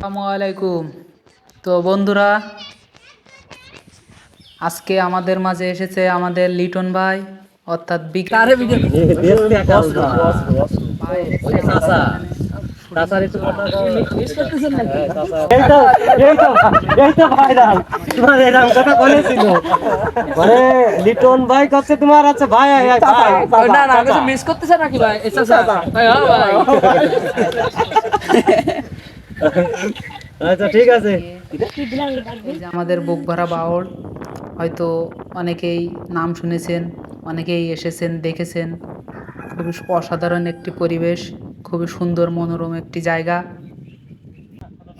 আসসালামু আলাইকুম। তো বন্ধুরা, আজকে আমাদের মাঝে এসেছে আমাদের লিটন ভাই, অর্থাৎ বিকাশ ভাই এসেছে আমাদের এখানে শুটিংয়ের জন্য। লিটন ভাই কাছে তোমার আছে ভাই না না কিছু মিস করতেছে নাকি ভাই আচ্ছা ভাই হ্যাঁ ভাই আচ্ছা ঠিক আছে। এই যে আমাদের বুকভরা বাউল, হয়তো অনেকেই নাম শুনেছেন, অনেকেই এসেছেন দেখেছেন। খুবই অসাধারণ একটি পরিবেশ, খুবই সুন্দর মনোরম একটি জায়গা।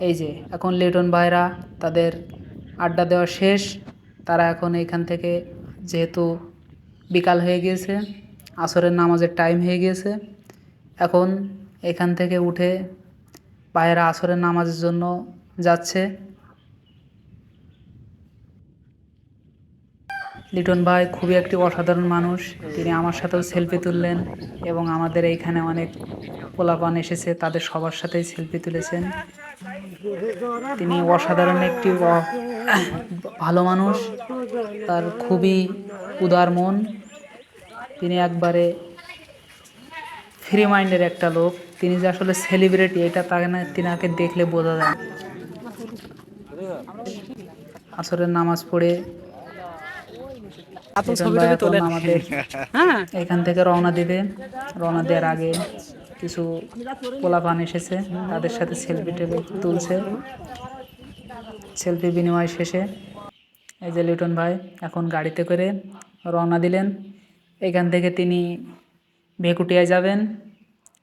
এই যে এখন লিটন ভাইরা তাদের আড্ডা দেওয়া শেষ। তারা এখন এইখান থেকে, যেহেতু বিকাল হয়ে গিয়েছে, আসরের নামাজের টাইম হয়ে গিয়েছে, এখন এখান থেকে উঠে ভাইয়েরা আসরের নামাজের জন্য যাচ্ছে। লিটন ভাই খুবই একটি অসাধারণ মানুষ। তিনি আমার সাথেও সেলফি তুললেন এবং আমাদের এইখানে অনেক পোলাপান এসেছে, তাদের সবার সাথেই সেলফি তুলেছেন। তিনি অসাধারণ একটি ভালো মানুষ, তার খুবই উদার মন। তিনি একবারে ফ্রি মাইন্ডের একটা লোক। তিনি যে আসলে সেলিব্রিটি এটা তাকে না, তিনাকে দেখলে বোঝা যায়। আসরের নামাজ পড়ে লিটন ভাই এখন আমাদের এখান থেকে রওনা দিবে। রওনা দেওয়ার আগে কিছু পোলাপান এসেছে, তাদের সাথে সেলফি তুলছে। সেলফি বিনিময় শেষে এই যে লিটন ভাই এখন গাড়িতে করে রওনা দিলেন। এখান থেকে তিনি ভেকুটিয়ায় যাবেন,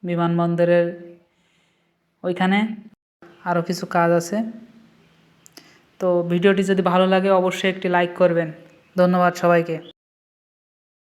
বিমানবন্দরের ওইখানে আরও কিছু কাজ আছে। তো ভিডিওটি যদি ভালো লাগে অবশ্যই একটি লাইক করবেন। ধন্যবাদ সবাইকে।